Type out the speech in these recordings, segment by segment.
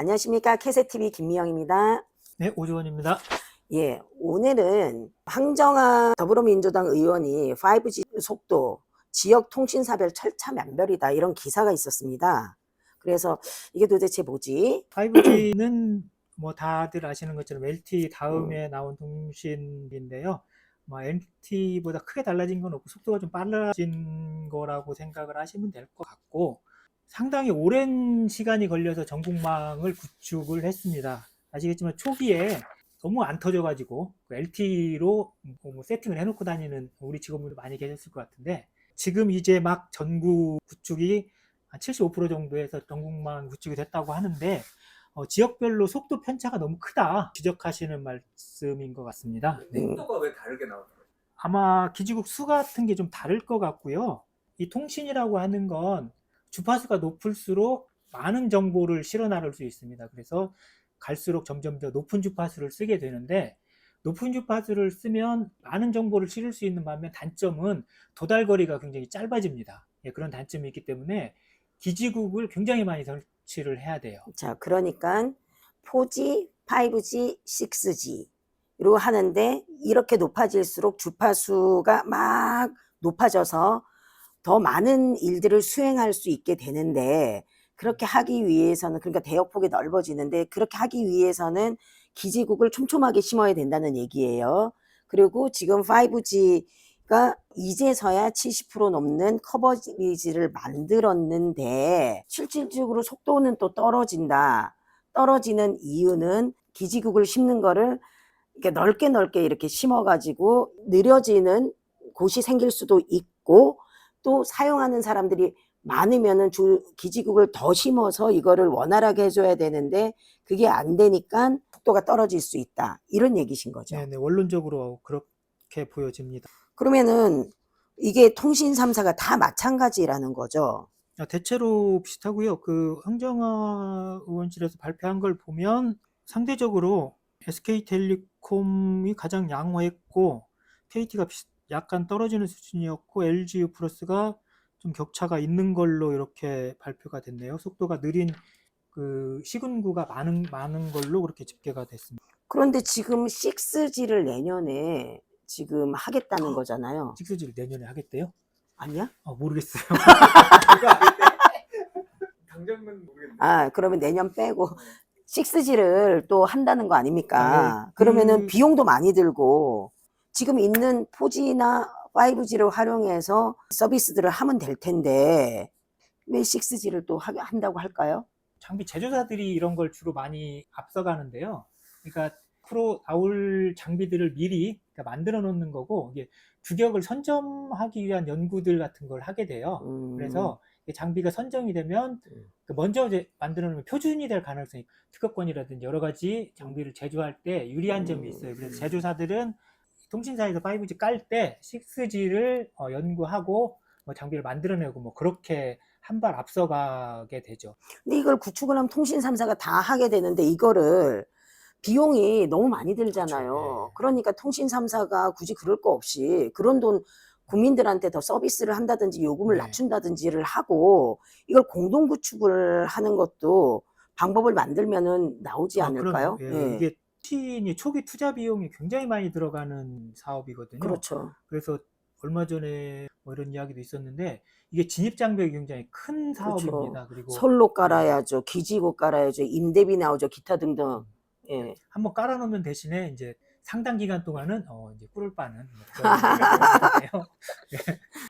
안녕하십니까. 캐세TV 김미영입니다. 네, 오주원입니다. 예, 오늘은 황정아 더불어민주당 의원이 5G 속도 지역 통신사별 철차만별이다 이런 기사가 있었습니다. 그래서 이게 도대체 뭐지? 5G는 뭐 다들 아시는 것처럼 LTE 다음에 나온 통신인데요. 뭐 LTE보다 크게 달라진 건 없고 속도가 좀 빨라진 거라고 생각을 하시면 될 것 같고, 상당히 오랜 시간이 걸려서 전국망을 구축을 했습니다. 아시겠지만 초기에 너무 안 터져가지고 LTE로 뭐 세팅을 해놓고 다니는 우리 직원분들 많이 계셨을 것 같은데, 지금 이제 막 전국 구축이 한 75% 정도에서 전국망 구축이 됐다고 하는데, 지역별로 속도 편차가 너무 크다 지적하시는 말씀인 것 같습니다. 네. 속도가 왜 다르게 나오는 거예요? 아마 기지국 수 같은 게 좀 다를 것 같고요. 이 통신이라고 하는 건 주파수가 높을수록 많은 정보를 실어 나를 수 있습니다. 그래서 갈수록 점점 더 높은 주파수를 쓰게 되는데, 높은 주파수를 쓰면 많은 정보를 실을 수 있는 반면 단점은 도달거리가 굉장히 짧아집니다. 예, 그런 단점이 있기 때문에 기지국을 굉장히 많이 설치를 해야 돼요. 자, 그러니까 4G, 5G, 6G로 하는데 이렇게 높아질수록 주파수가 막 높아져서 더 많은 일들을 수행할 수 있게 되는데, 그렇게 하기 위해서는, 그러니까 대역폭이 넓어지는데 그렇게 하기 위해서는 기지국을 촘촘하게 심어야 된다는 얘기예요. 그리고 지금 5G가 이제서야 70% 넘는 커버리지를 만들었는데 실질적으로 속도는 또 떨어진다. 떨어지는 이유는 기지국을 심는 거를 이렇게 넓게 이렇게 심어가지고 느려지는 곳이 생길 수도 있고, 또 사용하는 사람들이 많으면은 기지국을 더 심어서 이거를 원활하게 해줘야 되는데 그게 안 되니까 속도가 떨어질 수 있다. 이런 얘기신 거죠. 네, 원론적으로 그렇게 보여집니다. 그러면은 이게 통신 3사가 다 마찬가지라는 거죠. 대체로 비슷하고요. 그 황정아 의원실에서 발표한 걸 보면 상대적으로 SK텔레콤이 가장 양호했고, KT가 약간 떨어지는 수준이었고, LGU 플러스가 좀 격차가 있는 걸로 이렇게 발표가 됐네요. 속도가 느린 그 시군구가 많은 걸로 그렇게 집계가 됐습니다. 그런데 지금 6G를 내년에 지금 하겠다는 거잖아요. 6G를 내년에 하겠대요? 아니야? 모르겠어요. 당장은 모르겠는데. 아, 그러면 내년 빼고 6G를 또 한다는 거 아닙니까? 네, 그러면은 비용도 많이 들고 지금 있는 4G나 5G를 활용해서 서비스들을 하면 될 텐데 왜 6G를 또 한다고 할까요? 장비 제조사들이 이런 걸 주로 많이 앞서가는데요. 그러니까 앞으로 나올 장비들을 미리 만들어 놓는 거고, 이게 규격을 선점하기 위한 연구들 같은 걸 하게 돼요. 그래서 장비가 선정이 되면 먼저 이제 만들어 놓으면 표준이 될 가능성이, 특허권이라든지 여러 가지 장비를 제조할 때 유리한 점이 있어요. 그래서 제조사들은 통신사에서 5G 깔 때 6G를 연구하고 뭐 장비를 만들어내고 뭐 그렇게 한 발 앞서가게 되죠. 근데 이걸 구축을 하면 통신 3사가 다 하게 되는데 이거를 비용이 너무 많이 들잖아요. 그렇죠. 네. 그러니까 통신 3사가 굳이 그럴 거 없이 그런 돈 국민들한테 더 서비스를 한다든지 요금을 네. 낮춘다든지를 하고 이걸 공동 구축을 하는 것도 방법을 만들면은 나오지 않을까요? 그럼요. 예. 이게 통신이 초기 투자 비용이 굉장히 많이 들어가는 사업이거든요. 그렇죠. 그래서 얼마 전에 뭐 이런 이야기도 있었는데, 이게 진입 장벽이 굉장히 큰 사업입니다. 그리고 선로 깔아야죠. 기지국 깔아야죠. 임대비 나오죠. 기타 등등. 예. 한번 깔아놓으면 대신에 이제 상당 기간 동안은 이제 꿀을 빠는 그런 건데요.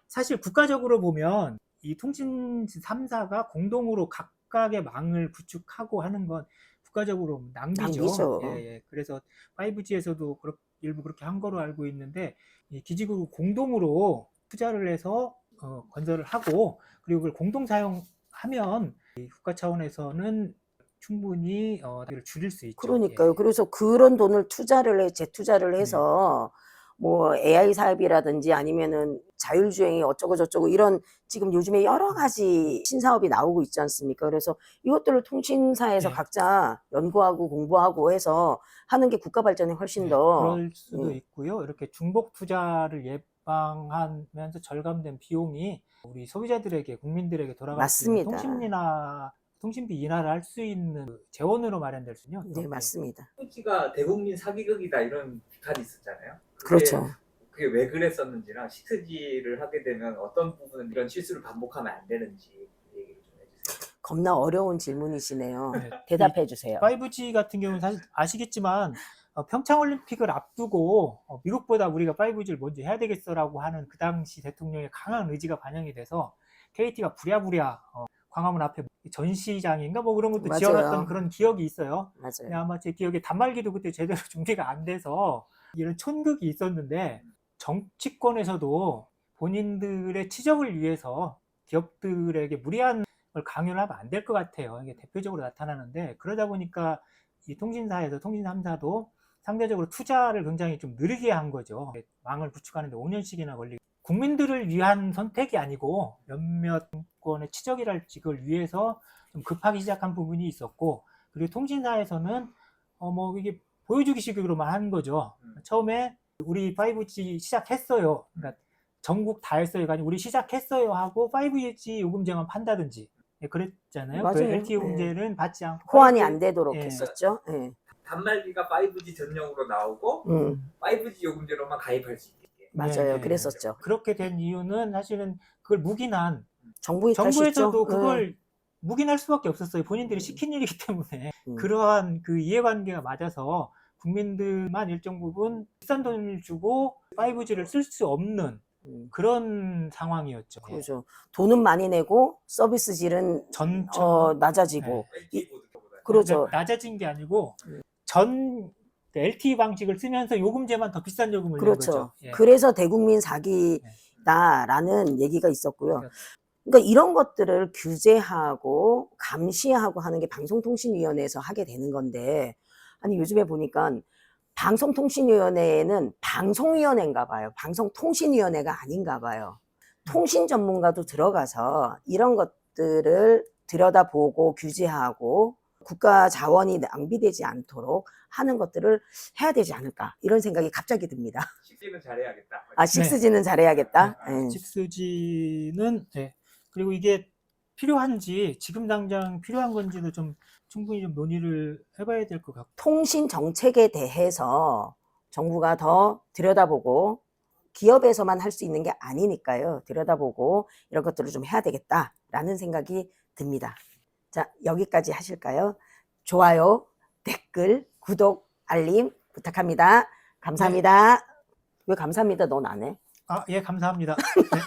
사실 국가적으로 보면 이 통신 3사가 공동으로 각각의 망을 구축하고 하는 건 국가적으로 낭비죠. 예. 그래서 5G에서도 일부 그렇게 한 거로 알고 있는데, 이 기지국을 공동으로 투자를 해서 건설을 하고, 그리고 그걸 공동 사용하면 국가 차원에서는 충분히 줄일 수 있죠. 그러니까요. 예. 그래서 그런 돈을 재투자를 해서 뭐 AI 사업이라든지 아니면은 자율주행이 어쩌고 저쩌고 이런 지금 요즘에 여러 가지 신사업이 나오고 있지 않습니까? 그래서 이것들을 통신사에서 네. 각자 연구하고 공부하고 해서 하는 게 국가 발전에 훨씬 더 그럴 수도 있고요. 이렇게 중복 투자를 예방하면서 절감된 비용이 우리 소비자들에게, 국민들에게 돌아갈 수 있는 맞습니다. 통신이나 통신비 인하를 할 수 있는 재원으로 마련될 수 있요. 네, 맞습니다. 5G가 대국민 사기극이다 이런 비판이 있었잖아요. 그렇죠. 그게 왜 그랬었는지랑 6G를 하게 되면 어떤 부분은 이런 실수를 반복하면 안 되는지 얘기를 좀 해주세요. 겁나 어려운 질문이시네요. 네. 대답해 주세요. 5G 같은 경우는 사실 아시겠지만 평창올림픽을 앞두고 미국보다 우리가 5G를 먼저 해야 되겠어라고 하는 그 당시 대통령의 강한 의지가 반영이 돼서 KT가 부랴부랴 광화문 앞에 전시장인가 뭐 그런 것도 맞아요. 지어놨던 그런 기억이 있어요. 근데 맞아요. 아마 제 기억에 단말기도 그때 제대로 준비가 안 돼서 이런 촌극이 있었는데 정치권에서도 본인들의 치적을 위해서 기업들에게 무리한 걸 강요를 하면 안 될 것 같아요. 이게 대표적으로 나타나는데 그러다 보니까 이 통신사에서 통신 3사도 상대적으로 투자를 굉장히 좀 느리게 한 거죠. 망을 구축하는데 5년씩이나 걸리고 국민들을 위한 선택이 아니고 몇몇 정권의 치적이랄지 그걸 위해서 좀 급하게 시작한 부분이 있었고 그리고 통신사에서는 뭐 이게 보여주기식으로만 한 거죠. 처음에 우리 5G 시작했어요. 그러니까 전국 다 했어요가 아니고 우리 시작했어요 하고 5G 요금제만 판다든지 그랬잖아요. 그 맞아요. LTE 요금제는 받지 않고 호환이 안 되도록 예. 했었죠. 예. 단말기가 5G 전용으로 나오고 5G 요금제로만 가입할 수 있게. 맞아요. 네. 그랬었죠. 그렇게 된 이유는 사실은 그걸 묵인한 정부의 정부에서도 탓이죠. 그걸 묵인할 수밖에 없었어요. 본인들이 시킨 일이기 때문에 그러한 그 이해관계가 맞아서 국민들만 일정 부분 비싼 돈을 주고 5G를 쓸 수 없는 그런 상황이었죠. 그렇죠. 돈은 많이 내고 서비스 질은 낮아지고. LTE 보드보다. 그렇죠. 낮아진 게 아니고 전 LTE 방식을 쓰면서 요금제만 더 비싼 요금을 낸 그렇죠. 거죠. 예. 그래서 대국민 사기다라는 얘기가 있었고요. 그러니까 이런 것들을 규제하고 감시하고 하는 게 방송통신위원회에서 하게 되는 건데, 아니 요즘에 보니까 방송통신위원회에는 방송위원회인가 봐요. 방송통신위원회가 아닌가 봐요. 통신 전문가도 들어가서 이런 것들을 들여다보고 규제하고 국가 자원이 낭비되지 않도록 하는 것들을 해야 되지 않을까 이런 생각이 갑자기 듭니다. 6G는 잘해야겠다. 아, 6G는 잘해야겠다. 네. 6G는 그리고 이게 필요한지 지금 당장 필요한 건지도 좀 충분히 좀 논의를 해봐야 될 것 같고 통신 정책에 대해서 정부가 더 들여다보고 기업에서만 할 수 있는 게 아니니까요. 들여다보고 이런 것들을 좀 해야 되겠다라는 생각이 듭니다. 자, 여기까지 하실까요? 좋아요, 댓글, 구독, 알림 부탁합니다. 감사합니다. 왜 감사합니다 넌 안 해? 예, 감사합니다. 네.